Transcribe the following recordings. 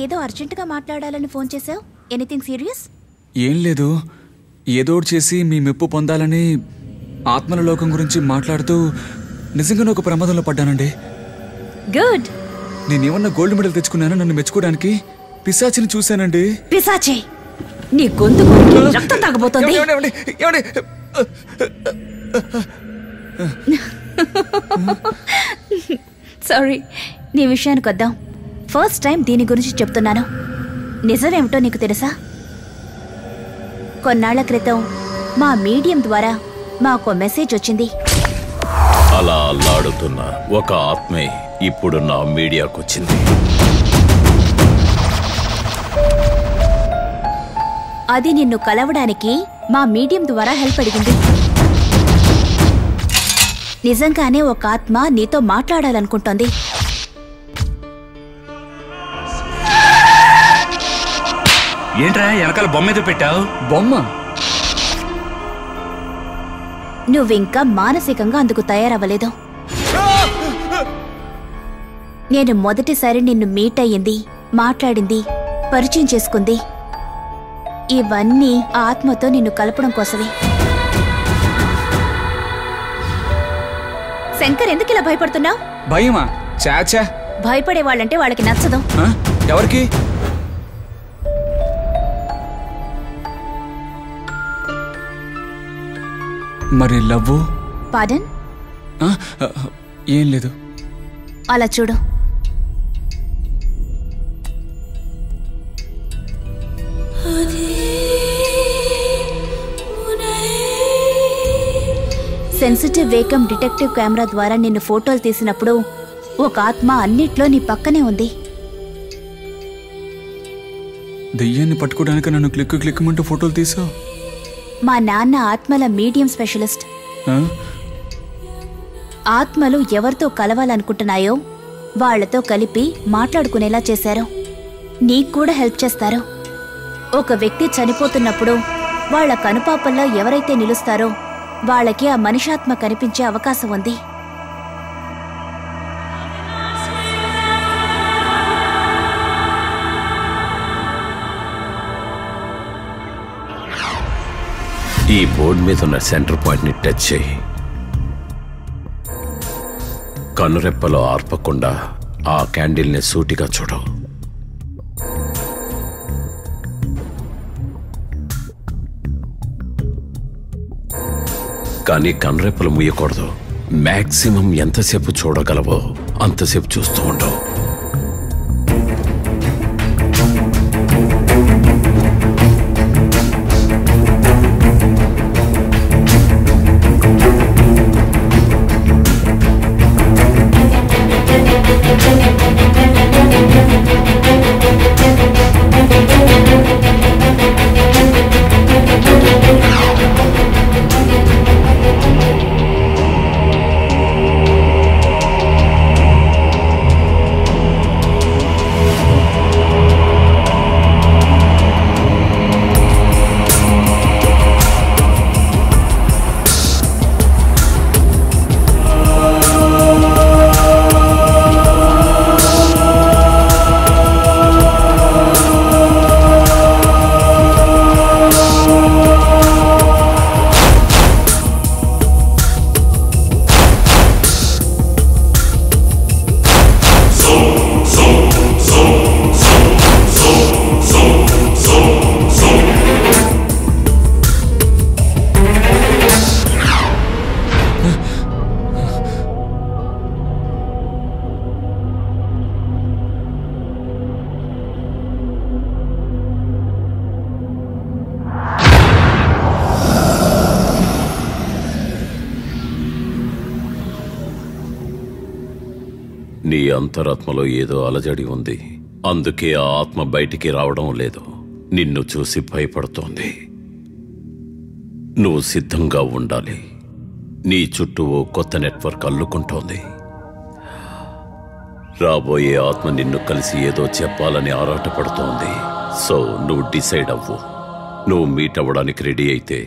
ఏదో అర్జెంటుగా మాట్లాడాలని ఫోన్ చేసావు. Anything serious? ఏం లేదు, ఏదో చేసి మీ మెప్పు పొందాలని ఆత్మల లోకం గురించి మాట్లాడుతూ నిజంగానే ఒక ప్రమాదంలో పడ్డానండి. గుడ్. నేనేమన్నా గోల్డ్ మెడల్ తెచ్చుకున్నాను నన్ను మెచ్చుకోవడానికి? పిశాచిని చూశానండి. పిశాచి? నీ గొంతు రక్తం తాగబోతోంది. సారీ, నీ విషయానికి వద్దాం. ఫస్ట్ టైం దీని గురించి చెప్తున్నాను. నిజమేమిటో నీకు తెలుసా? కొన్నాళ్ల క్రితం మా మీడియం ద్వారా మాకు మెసేజ్ వచ్చింది. అలా అల్లాడుతున్న ఒక ఆత్మే ఇప్పుడు నా మీడియాకొచ్చింది. అది నిన్ను కలవడానికి మా మీడియం ద్వారా హెల్ప్ అడిగింది. నిజంగానే ఒక ఆత్మ నీతో మాట్లాడాలనుకుంటోంది. ఏంట్రా వెనకాల బొమ్మ ఏదో పెట్టావు? బొమ్మ? నువ్వింకా మానసికంగా అందుకు తయారవ్వలేదు. నేను మొదటిసారి నిన్ను మీట్ అయ్యింది, మాట్లాడింది, పరిచయం చేసుకుంది ఇవన్నీ ఆ ఆత్మతో నిన్ను కలపడం కోసమే. శంకర్, ఎందుకు ఇలా భయపడుతున్నావు? భయమా? చాచా, భయపడే వాళ్ళంటే వాళ్ళకి నచ్చదు. ఎవరికి? మరి లవ్వు? పాడన్? ఏం లేదు. అలా చూడు. సెన్సిటివ్ వేకం డిటెక్టివ్ కెమెరా ద్వారా నిన్ను ఫోటోలు తీసినప్పుడు ఒక ఆత్మ అన్నిట్లో నీ పక్కనే ఉంది. దెయ్యాన్ని పట్టుకోవడానికి నన్ను క్లిక్కుమంటూ ఫోటోలు తీసావు. మా నాన్న ఆత్మల మీడియం స్పెషలిస్ట్. ఆత్మలు ఎవరితో కలవాలనుకుంటున్నాయో వాళ్లతో కలిపి మాట్లాడుకునేలా చేశారు. నీకు కూడా హెల్ప్ చేస్తారు. ఒక వ్యక్తి చనిపోతున్నప్పుడు వాళ్ల కనుపాపల్లో ఎవరైతే నిలుస్తారో వాళ్ళకి ఆ మనిషాత్మ కనిపించే అవకాశం ఉంది. ఈ బోర్డు మీద ఉన్న సెంటర్ పాయింట్ ని టచ్ చేయి. కనురెప్పలో ఆర్పకుండా ఆ క్యాండిల్ ని సూటిగా చూడు. కానీ కనురెప్పలు ముయ్యకూడదు. మ్యాక్సిమం ఎంతసేపు చూడగలవో అంతసేపు చూస్తూ ఉండవు. నీ అంతరాత్మలో ఏదో అలజడి ఉంది. అందుకే ఆ ఆత్మ బయటికి రావడం లేదు. నిన్ను చూసి భయపడుతోంది. నువ్వు సిద్ధంగా ఉండాలి. నీ చుట్టూ ఓ కొత్త నెట్వర్క్ అల్లుకుంటోంది. రాబోయే ఆత్మ నిన్ను కలిసి ఏదో చెప్పాలని ఆరాటపడుతోంది. సో నువ్వు డిసైడ్ అవ్వు. నువ్వు మీట్ అవ్వడానికి రెడీ అయితే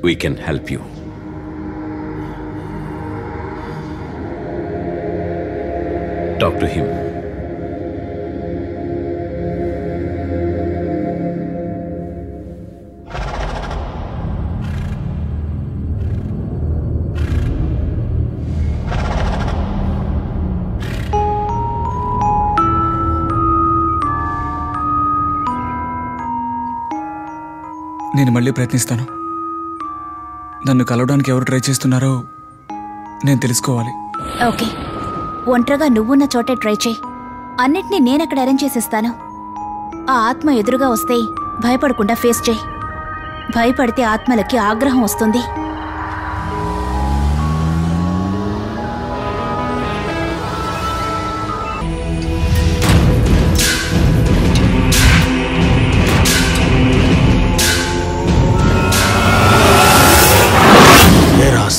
we can help you. Talk to him. నేను మళ్ళీ ప్రయత్నిస్తాను. నన్ను కలవడానికి ఎవరు ట్రై చేస్తున్నారో నేను తెలుసుకోవాలి. ఓకే, ఒంటరిగా నువ్వున్న చోటే ట్రై చేయి. అన్నిటినీ నేనక్కడ అరేంజ్ చేసిస్తాను. ఆ ఆత్మ ఎదురుగా వస్తే భయపడకుండా ఫేస్ చేయి. భయపడితే ఆత్మలకి ఆగ్రహం వస్తుంది.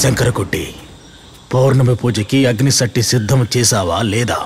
శంకరకుట్టి, పౌర్ణమి పూజకి అగ్నిశట్టి సిద్ధం చేశావా లేదా?